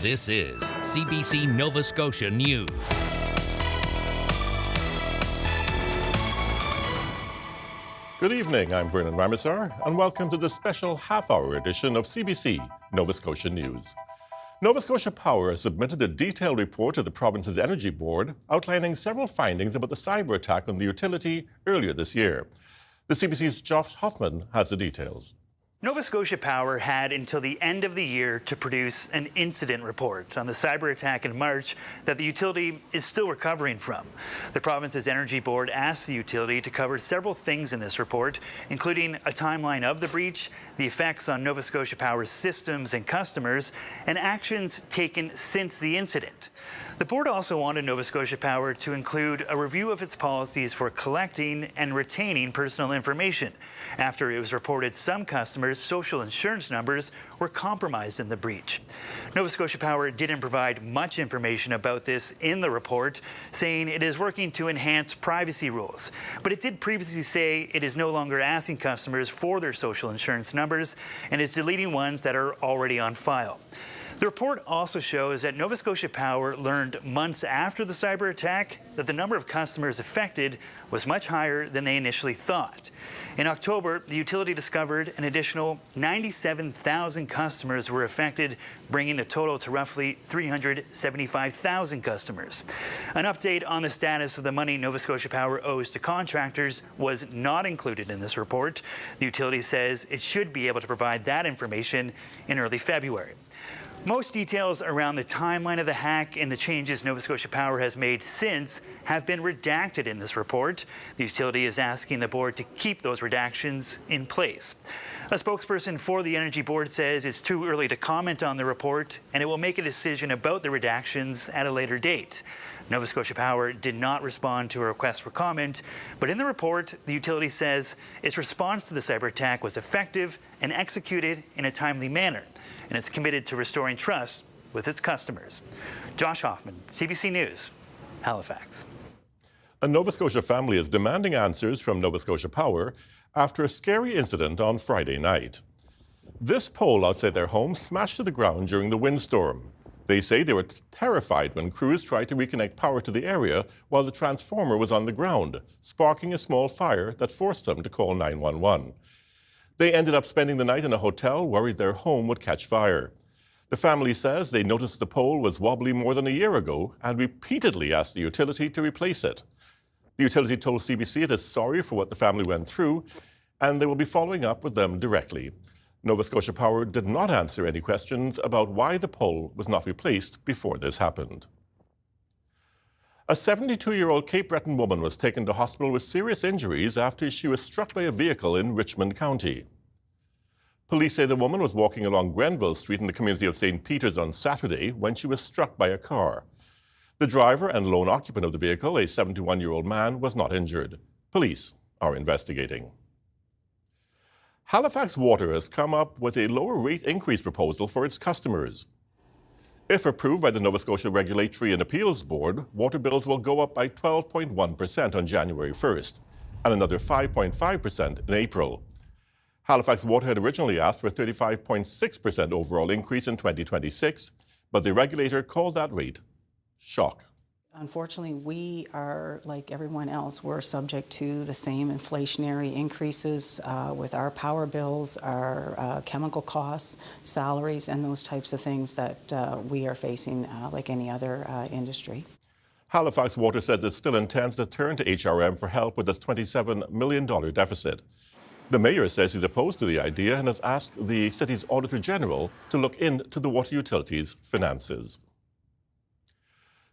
This is CBC Nova Scotia News. Good evening, I'm Vernon Ramisar, and welcome to the special half-hour edition of CBC Nova Scotia News. Nova Scotia Power has submitted a detailed report to the province's Energy Board outlining several findings about the cyber attack on the utility earlier this year. The CBC's Josh Hoffman has the details. Nova Scotia Power had until the end of the year to produce an incident report on the cyber attack in March that the utility is still recovering from. The province's Energy Board asked the utility to cover several things in this report, including a timeline of the breach, the effects on Nova Scotia Power's systems and customers, and actions taken since the incident. The board also wanted Nova Scotia Power to include a review of its policies for collecting and retaining personal information after it was reported some customers' social insurance numbers were compromised in the breach. Nova Scotia Power didn't provide much information about this in the report, saying it is working to enhance privacy rules. But it did previously say it is no longer asking customers for their social insurance numbers and is deleting ones that are already on file. The report also shows that Nova Scotia Power learned months after the cyber attack that the number of customers affected was much higher than they initially thought. In October, the utility discovered an additional 97,000 customers were affected, bringing the total to roughly 375,000 customers. An update on the status of the money Nova Scotia Power owes to contractors was not included in this report. The utility says it should be able to provide that information in early February. Most details around the timeline of the hack and the changes Nova Scotia Power has made since have been redacted in this report. The utility is asking the board to keep those redactions in place. A spokesperson for the Energy Board says it's too early to comment on the report and it will make a decision about the redactions at a later date. Nova Scotia Power did not respond to a request for comment, but in the report, the utility says its response to the cyber attack was effective and executed in a timely manner, and it's committed to restoring trust with its customers. Josh Hoffman, CBC News, Halifax. A Nova Scotia family is demanding answers from Nova Scotia Power after a scary incident on Friday night. This pole outside their home smashed to the ground during the windstorm. They say they were terrified when crews tried to reconnect power to the area while the transformer was on the ground, sparking a small fire that forced them to call 911. They ended up spending the night in a hotel, worried their home would catch fire. The family says they noticed the pole was wobbly more than a year ago and repeatedly asked the utility to replace it. The utility told CBC it is sorry for what the family went through and they will be following up with them directly. Nova Scotia Power did not answer any questions about why the pole was not replaced before this happened. A 72-year-old Cape Breton woman was taken to hospital with serious injuries after she was struck by a vehicle in Richmond County. Police say the woman was walking along Grenville Street in the community of St. Peter's on Saturday when she was struck by a car. The driver and lone occupant of the vehicle, a 71-year-old man, was not injured. Police are investigating. Halifax Water has come up with a lower rate increase proposal for its customers. If approved by the Nova Scotia Regulatory and Appeals Board, water bills will go up by 12.1% on January 1st and another 5.5% in April. Halifax Water had originally asked for a 35.6% overall increase in 2026, but the regulator called that rate shock. Unfortunately, we are, like everyone else, we're subject to the same inflationary increases with our power bills, our chemical costs, salaries, and those types of things that we are facing like any other industry. Halifax Water says it still intends to turn to HRM for help with its $27 million deficit. The mayor says he's opposed to the idea and has asked the city's Auditor General to look into the water utilities' finances.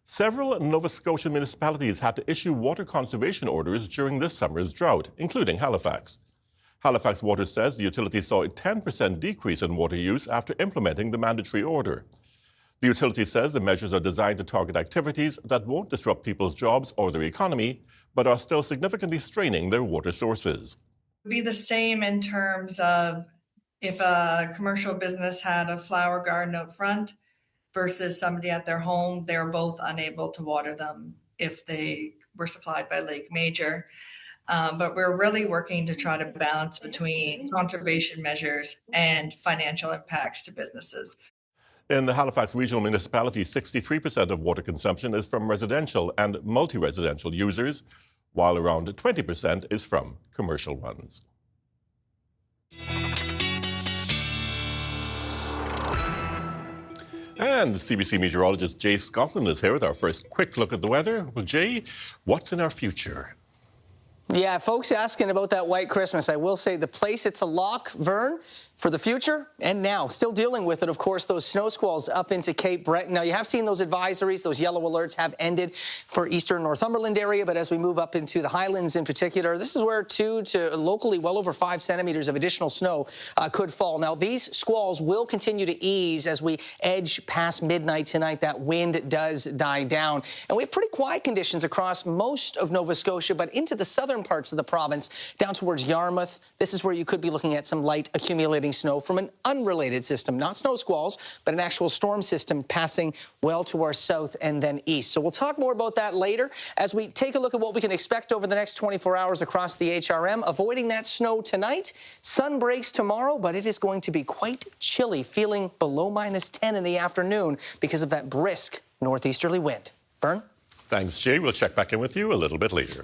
Several Nova Scotian municipalities had to issue water conservation orders during this summer's drought, including Halifax. Halifax Water says the utility saw a 10% decrease in water use after implementing the mandatory order. The utility says the measures are designed to target activities that won't disrupt people's jobs or their economy, but are still significantly straining their water sources. It would be the same in terms of if a commercial business had a flower garden out front versus somebody at their home, they're both unable to water them if they were supplied by Lake Major. But we're really working to try to balance between conservation measures and financial impacts to businesses. In the Halifax Regional Municipality, 63% of water consumption is from residential and multi-residential users, while around 20% is from commercial ones. And CBC meteorologist Jay Scotland is here with our first quick look at the weather. Well, Jay, what's in our future? Yeah, folks asking about that white Christmas. I will say the place, it's a lock, Vern, for the future and now. Still dealing with it, of course, those snow squalls up into Cape Breton. Now, you have seen those advisories, those yellow alerts have ended for eastern Northumberland area, but as we move up into the Highlands in particular, this is where 2 to locally well over 5 centimeters of additional snow could fall. Now, these squalls will continue to ease as we edge past midnight tonight. That wind does die down. And we have pretty quiet conditions across most of Nova Scotia, but into the southern parts of the province, down towards Yarmouth. This is where you could be looking at some light accumulating snow from an unrelated system, not snow squalls, but an actual storm system passing well to our south and then east. So we'll talk more about that later as we take a look at what we can expect over the next 24 hours across the HRM. Avoiding that snow tonight. Sun breaks tomorrow, but it is going to be quite chilly, feeling below -10 in the afternoon because of that brisk northeasterly wind. Vern? Thanks, Jay. We'll check back in with you a little bit later.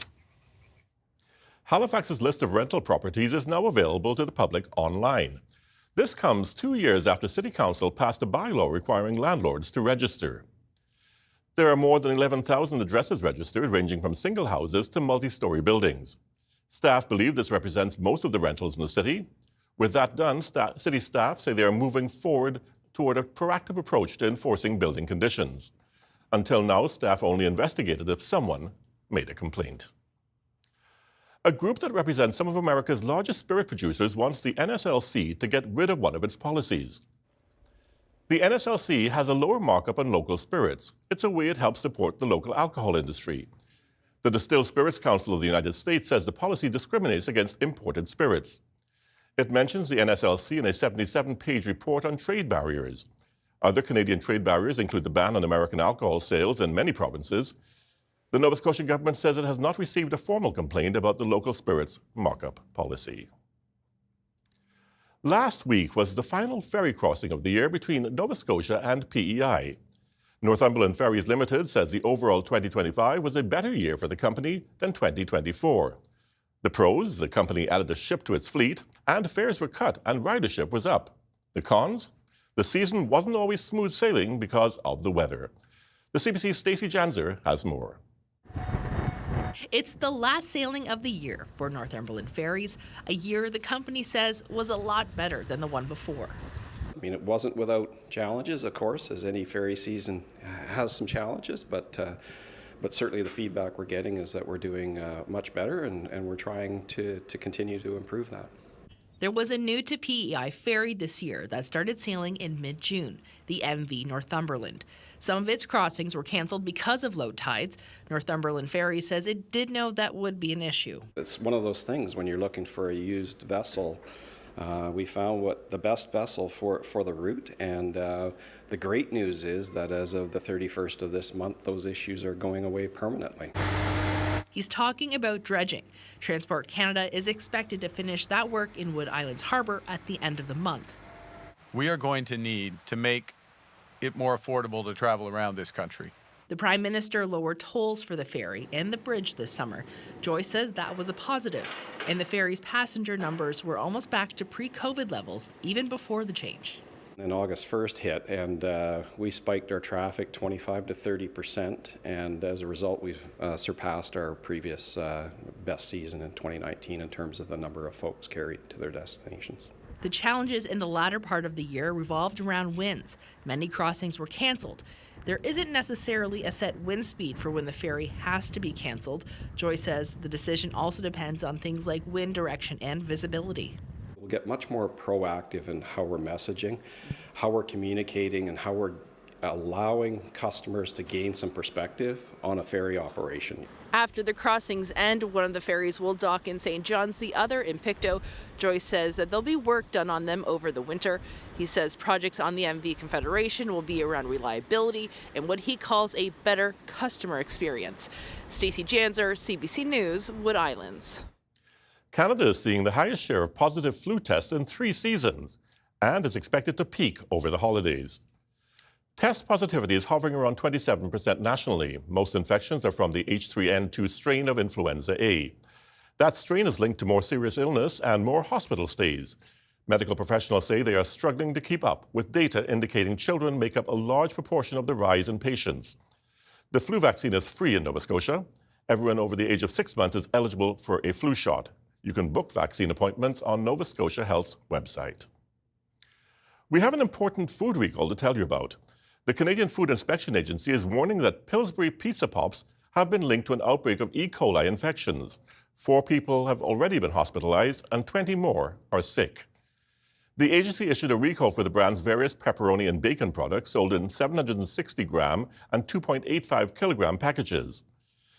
Halifax's list of rental properties is now available to the public online. This comes 2 years after City Council passed a bylaw requiring landlords to register. There are more than 11,000 addresses registered, ranging from single houses to multi-story buildings. Staff believe this represents most of the rentals in the city. With that done, city staff say they are moving forward toward a proactive approach to enforcing building conditions. Until now, staff only investigated if someone made a complaint. A group that represents some of America's largest spirit producers wants the NSLC to get rid of one of its policies. The NSLC has a lower markup on local spirits. It's a way it helps support the local alcohol industry. The Distilled Spirits Council of the United States says the policy discriminates against imported spirits. It mentions the NSLC in a 77-page report on trade barriers. Other Canadian trade barriers include the ban on American alcohol sales in many provinces. The Nova Scotia government says it has not received a formal complaint about the local spirits markup policy. Last week was the final ferry crossing of the year between Nova Scotia and PEI. Northumberland Ferries Limited says the overall 2025 was a better year for the company than 2024. The pros, the company added a ship to its fleet, and fares were cut and ridership was up. The cons? The season wasn't always smooth sailing because of the weather. The CBC's Stacey Janzer has more. It's the last sailing of the year for Northumberland Ferries, a year the company says was a lot better than the one before. I mean, it wasn't without challenges, of course, as any ferry season has some challenges, but certainly the feedback we're getting is that we're doing much better, and we're trying to continue to improve that. There was a new to PEI ferry this year that started sailing in mid-June, the MV Northumberland. Some of its crossings were canceled because of low tides. Northumberland Ferry says it did know that would be an issue. It's one of those things when you're looking for a used vessel. We found what the best vessel for the route, and the great news is that as of the 31st of this month, those issues are going away permanently. He's talking about dredging. Transport Canada is expected to finish that work in Wood Islands Harbour at the end of the month. We are going to need to make it more affordable to travel around this country. The Prime Minister lowered tolls for the ferry and the bridge this summer. Joy says that was a positive, and the ferry's passenger numbers were almost back to pre-COVID levels, even before the change. And August 1st hit, and we spiked our traffic 25 to 30%, and as a result, we've surpassed our previous best season in 2019 in terms of the number of folks carried to their destinations. The challenges in the latter part of the year revolved around winds. Many crossings were canceled. There isn't necessarily a set wind speed for when the ferry has to be canceled. Joy says the decision also depends on things like wind direction and visibility. We'll get much more proactive in how we're messaging, how we're communicating, and how we're allowing customers to gain some perspective on a ferry operation. After the crossings end, one of the ferries will dock in St. John's, the other in Pictou. Joyce says that there'll be work done on them over the winter. He says projects on the MV Confederation will be around reliability and what he calls a better customer experience. Stacey Janzer, CBC News, Wood Islands. Canada is seeing the highest share of positive flu tests in 3 seasons and is expected to peak over the holidays. Test positivity is hovering around 27% nationally. Most infections are from the H3N2 strain of influenza A. That strain is linked to more serious illness and more hospital stays. Medical professionals say they are struggling to keep up, with data indicating children make up a large proportion of the rise in patients. The flu vaccine is free in Nova Scotia. Everyone over the age of 6 months is eligible for a flu shot. You can book vaccine appointments on Nova Scotia Health's website. We have an important food recall to tell you about. The Canadian Food Inspection Agency is warning that Pillsbury pizza pops have been linked to an outbreak of E. coli infections. 4 people have already been hospitalized and 20 more are sick. The agency issued a recall for the brand's various pepperoni and bacon products sold in 760-gram and 2.85-kilogram packages.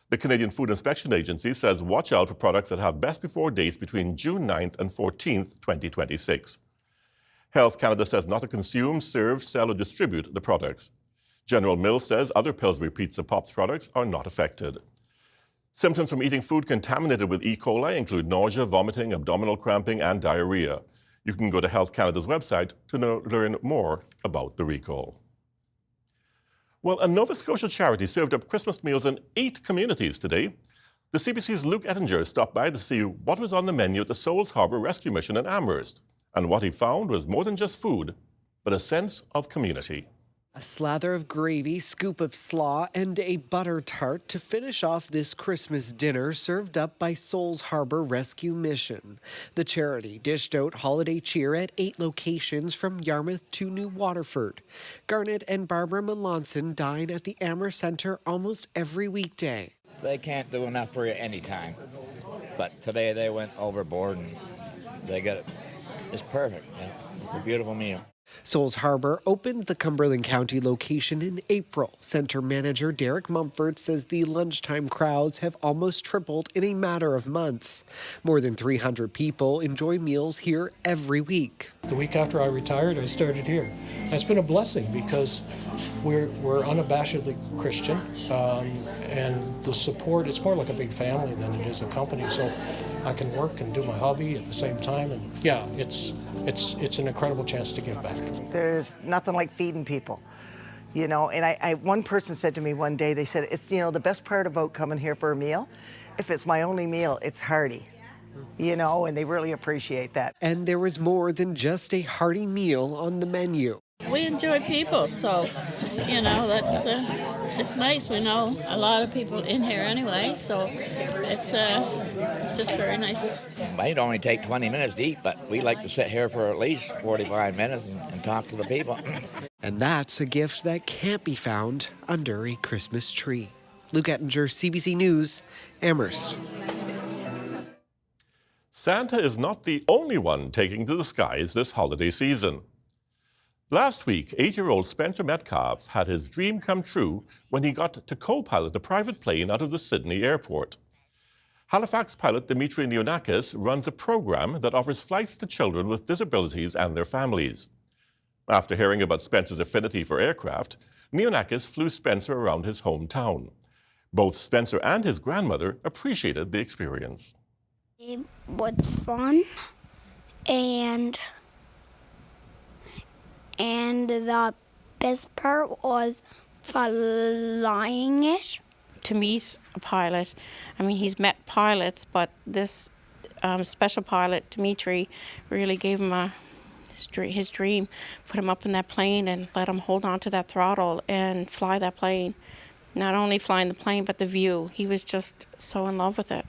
The Canadian Food Inspection Agency says watch out for products that have best before dates between June 9th and 14th, 2026. Health Canada says not to consume, serve, sell or distribute the products. General Mills says other Pillsbury Pizza Pops products are not affected. Symptoms from eating food contaminated with E. coli include nausea, vomiting, abdominal cramping and diarrhea. You can go to Health Canada's website to learn more about the recall. Well, a Nova Scotia charity served up Christmas meals in 8 communities today. The CBC's Luke Ettinger stopped by to see what was on the menu at the Souls Harbour Rescue Mission in Amherst. And what he found was more than just food, but a sense of community. A slather of gravy, scoop of slaw, and a butter tart to finish off this Christmas dinner served up by Souls Harbour Rescue Mission. The charity dished out holiday cheer at 8 locations from Yarmouth to New Waterford. Garnet and Barbara Melanson dine at the Amherst Centre almost every weekday. They can't do enough for you anytime, but today they went overboard and they got it. It's perfect. Yeah. It's a beautiful meal. Souls Harbour opened the Cumberland County location in April. Centre manager Derek Mumford says the lunchtime crowds have almost tripled in a matter of months. More than 300 people enjoy meals here every week. The week after I retired, I started here. It's been a blessing because we're unabashedly Christian, and the support, it's more like a big family than it is a company. So I can work and do my hobby at the same time, and yeah, it's an incredible chance to give back. There's nothing like feeding people, you know. And one person said to me one day, they said, it's, you know, the best part about coming here for a meal, if it's my only meal, it's hearty, you know, and they really appreciate that. And there was more than just a hearty meal on the menu. We enjoy people, so, you know, that's it's nice. We know a lot of people in here anyway, so it's just very nice. It might only take 20 minutes to eat, but we like to sit here for at least 45 minutes and talk to the people. And that's a gift that can't be found under a Christmas tree. Luke Ettinger, CBC News, Amherst. Santa is not the only one taking to the skies this holiday season. Last week, 8-year-old Spencer Metcalf had his dream come true when he got to co-pilot a private plane out of the Sydney airport. Halifax pilot Dimitri Neonakis runs a program that offers flights to children with disabilities and their families. After hearing about Spencer's affinity for aircraft, Neonakis flew Spencer around his hometown. Both Spencer and his grandmother appreciated the experience. It was fun, and the best part was flying it. To meet a pilot, I mean, he's met pilots, but this special pilot, Dimitri, really gave him his dream, put him up in that plane and let him hold on to that throttle and fly that plane. Not only flying the plane, but the view. He was just so in love with it.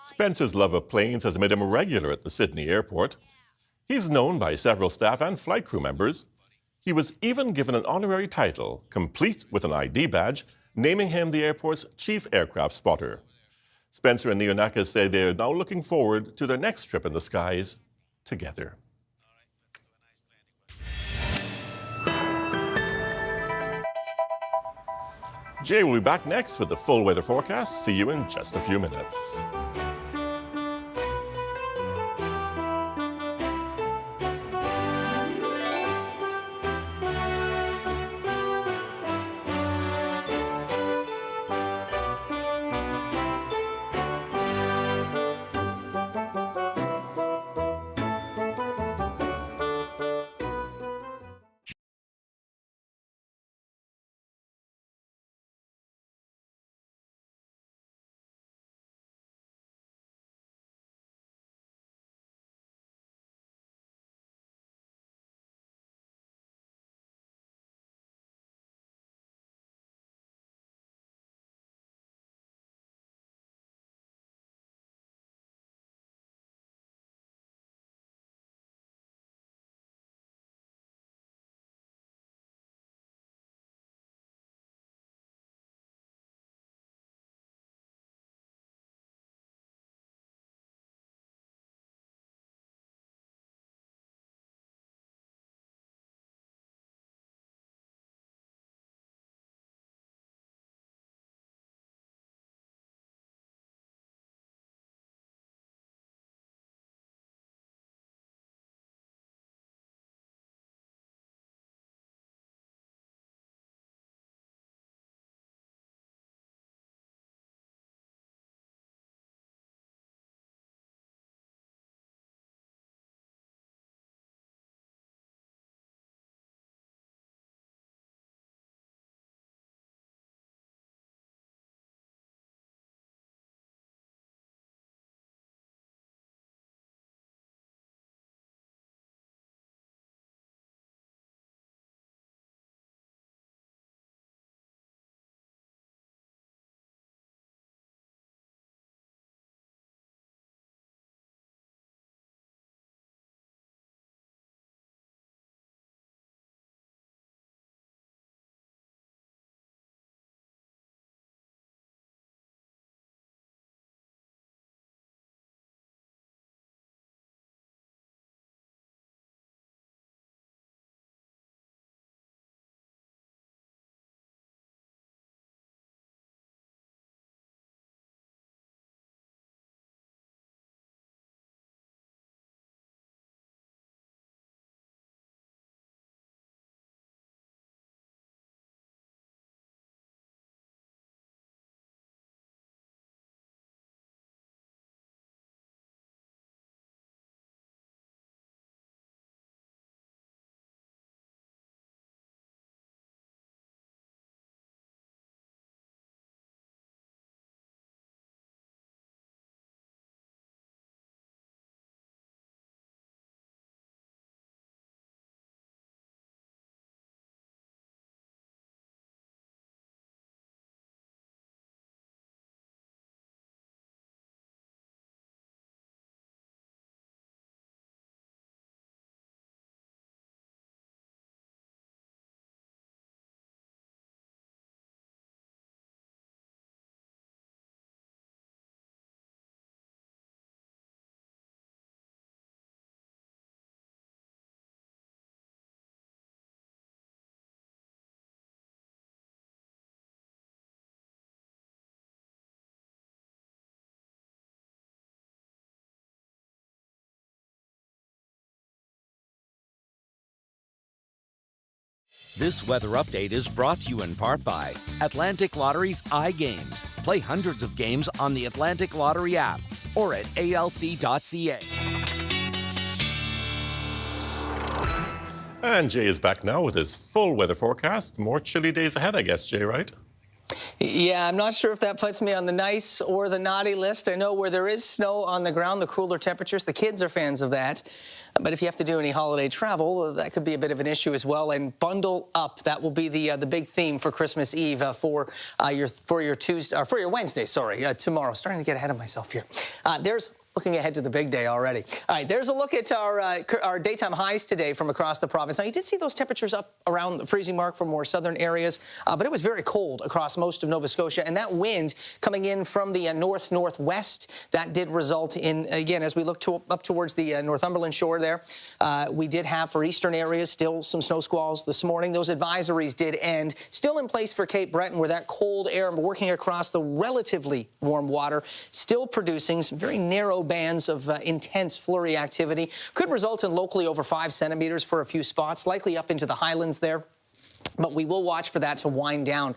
Spencer's love of planes has made him a regular at the Sydney airport. He's known by several staff and flight crew members. He was even given an honorary title, complete with an ID badge, naming him the airport's chief aircraft spotter. Spencer and Neonakis say they are now looking forward to their next trip in the skies together. Jay will be back next with the full weather forecast. See you in just a few minutes. This weather update is brought to you in part by Atlantic Lottery's iGames. Play hundreds of games on the Atlantic Lottery app or at alc.ca. And Jay is back now with his full weather forecast. More chilly days ahead, I guess, Jay, right? Yeah, I'm not sure if that puts me on the nice or the naughty list. I know where there is snow on the ground, the cooler temperatures, the kids are fans of that. But if you have to do any holiday travel, that could be a bit of an issue as well. And bundle up. That will be the big theme for Christmas Eve for your Wednesday. Tomorrow. Starting to get ahead of myself here. Looking ahead to the big day already. All right, there's a look at our daytime highs today from across the province. Now, you did see those temperatures up around the freezing mark for more southern areas, but it was very cold across most of Nova Scotia, and that wind coming in from the north-northwest, that did result in, again, as we look up towards the Northumberland shore there, we did have for eastern areas still some snow squalls this morning. Those advisories did end. Still in place for Cape Breton, where that cold air working across the relatively warm water, still producing some very narrow bands of intense flurry activity. Could result in locally over 5 centimeters for a few spots, likely up into the highlands there. But we will watch for that to wind down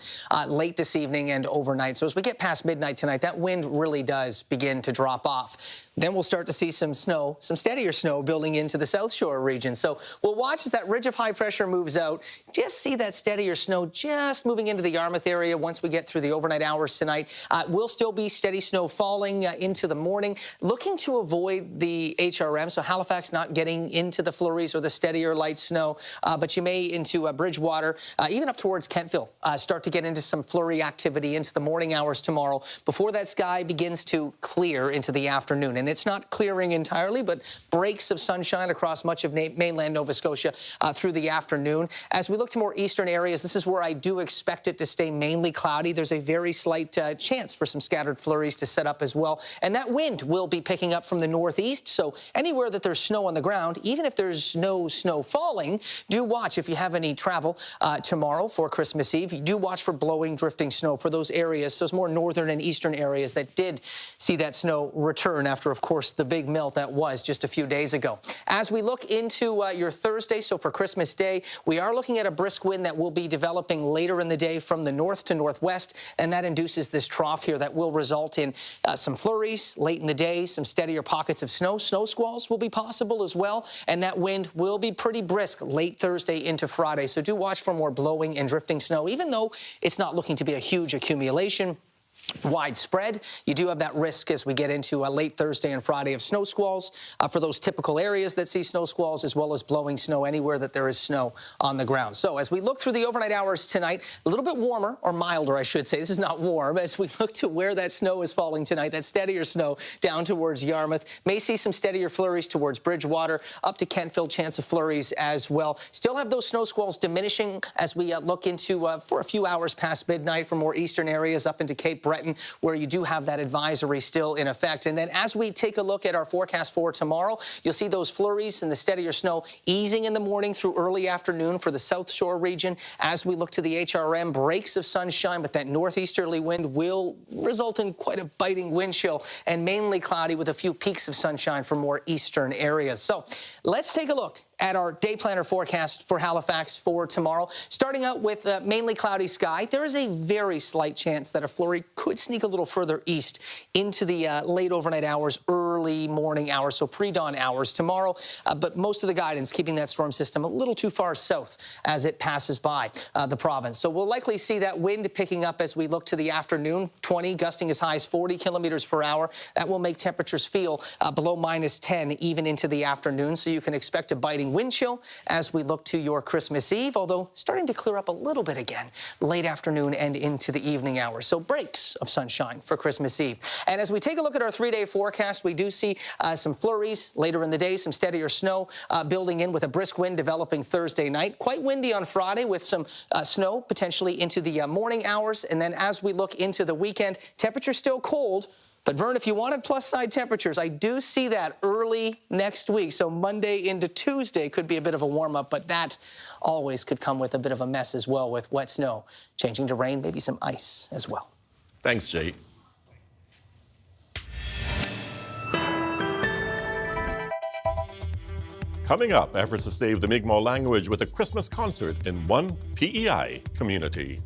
late this evening and overnight. So as we get past midnight tonight, that wind really does begin to drop off. Then we'll start to see some snow, some steadier snow building into the South Shore region. So we'll watch as that ridge of high pressure moves out. Just see that steadier snow just moving into the Yarmouth area once we get through the overnight hours tonight. Will still be steady snow falling into the morning. Looking to avoid the HRM, so Halifax not getting into the flurries or the steadier light snow. But you may into Bridgewater, even up towards Kentville, start to get into some flurry activity into the morning hours tomorrow before that sky begins to clear into the afternoon. And it's not clearing entirely, but breaks of sunshine across much of mainland Nova Scotia through the afternoon. As we look to more eastern areas, this is where I do expect it to stay mainly cloudy. There's a very slight chance for some scattered flurries to set up as well. And that wind will be picking up from the northeast. So anywhere that there's snow on the ground, even if there's no snow falling, do watch if you have any travel tomorrow for Christmas Eve. You do watch for blowing, drifting snow for those areas, those more northern and eastern areas that did see that snow return after, of course, the big melt that was just a few days ago. As we look into your Thursday, so for Christmas Day, we are looking at a brisk wind that will be developing later in the day from the north to northwest, and that induces this trough here that will result in some flurries late in the day, some steadier pockets of snow. Snow squalls will be possible as well, and that wind will be pretty brisk late Thursday into Friday. So do watch for more blowing and drifting snow, even though it's not looking to be a huge accumulation. Widespread. You do have that risk as we get into late Thursday and Friday of snow squalls for those typical areas that see snow squalls, as well as blowing snow anywhere that there is snow on the ground. So as we look through the overnight hours tonight, a little bit warmer, or milder, I should say. This is not warm. As we look to where that snow is falling tonight, that steadier snow down towards Yarmouth. May see some steadier flurries towards Bridgewater, up to Kentville, chance of flurries as well. Still have those snow squalls diminishing as we look into for a few hours past midnight for more eastern areas up into Cape Breton, where you do have that advisory still in effect. And then as we take a look at our forecast for tomorrow, you'll see those flurries and the steadier snow easing in the morning through early afternoon for the South Shore region. As we look to the HRM, breaks of sunshine, but that northeasterly wind will result in quite a biting wind chill, and mainly cloudy with a few peaks of sunshine for more eastern areas. So let's take a look at our day planner forecast for Halifax for tomorrow. Starting out with mainly cloudy sky, there is a very slight chance that a flurry could sneak a little further east into the late overnight hours, early morning hours, so pre-dawn hours tomorrow. But most of the guidance keeping that storm system a little too far south as it passes by the province. So we'll likely see that wind picking up as we look to the afternoon, 20, gusting as high as 40 kilometers per hour. That will make temperatures feel below -10 even into the afternoon. So you can expect a biting wind chill as we look to your Christmas Eve, although starting to clear up a little bit again late afternoon and into the evening hours. So breaks of sunshine for Christmas Eve. And as we take a look at our 3-day forecast, we do see some flurries later in the day, some steadier snow building in with a brisk wind developing Thursday night. Quite windy on Friday with some snow potentially into the morning hours. And then as we look into the weekend, temperatures still cold. But, Vern, if you wanted plus-side temperatures, I do see that early next week. So Monday into Tuesday could be a bit of a warm-up, but that always could come with a bit of a mess as well with wet snow changing to rain, maybe some ice as well. Thanks, Jay. Coming up, efforts to save the Mi'kmaq language with a Christmas concert in one PEI community.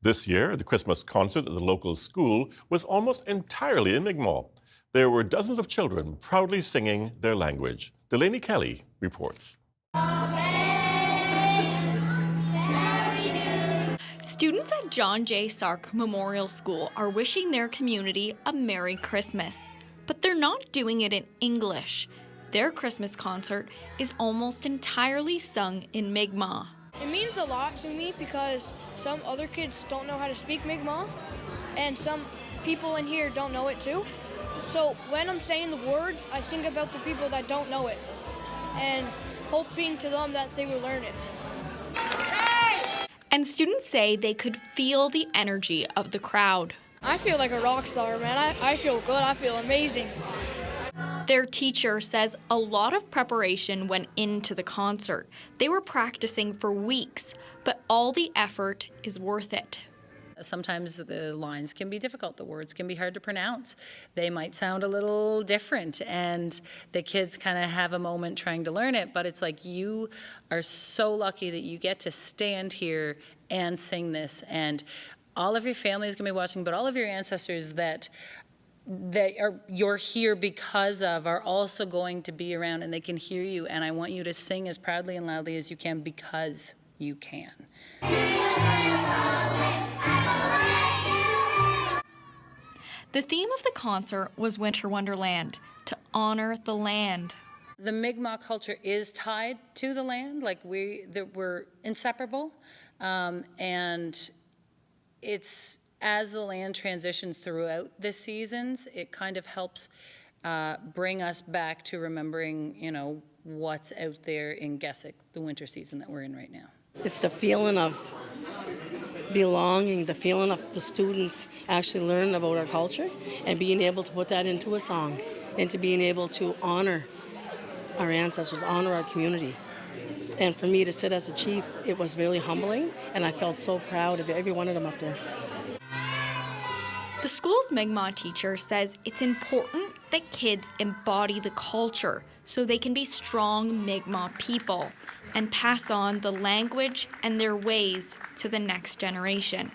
This year, the Christmas concert at the local school was almost entirely in Mi'kmaq. There were dozens of children proudly singing their language. Delaney Kelly reports. Students at John J. Sark Memorial School are wishing their community a Merry Christmas, but they're not doing it in English. Their Christmas concert is almost entirely sung in Mi'kmaq. It means a lot to me because some other kids don't know how to speak Mi'kmaq, and some people in here don't know it too. So when I'm saying the words, I think about the people that don't know it and hoping to them that they will learn it. And students say they could feel the energy of the crowd. I feel like a rock star, man. I feel good. I feel amazing. Their teacher says a lot of preparation went into the concert. They were practicing for weeks, but all the effort is worth it. Sometimes the lines can be difficult, the words can be hard to pronounce. They might sound a little different, and the kids kind of have a moment trying to learn it, but it's like you are so lucky that you get to stand here and sing this, and all of your family is going to be watching, but all of your ancestors that you're here because of are also going to be around, and they can hear you, and I want you to sing as proudly and loudly as you can because you can. The theme of the concert was Winter Wonderland, to honor the land. The Mi'kmaq culture is tied to the land, like we're inseparable, and it's as the land transitions throughout the seasons, it kind of helps bring us back to remembering, you know, what's out there in Gessick, the winter season that we're in right now. It's the feeling of belonging, the feeling of the students actually learning about our culture and being able to put that into a song and to being able to honor our ancestors, honor our community. And for me to sit as a chief, it was really humbling, and I felt so proud of every one of them up there. The school's Mi'kmaq teacher says it's important that kids embody the culture so they can be strong Mi'kmaq people and pass on the language and their ways to the next generation.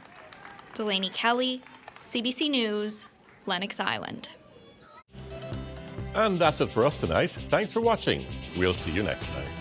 Delaney Kelly, CBC News, Lennox Island. And that's it for us tonight. Thanks for watching. We'll see you next time.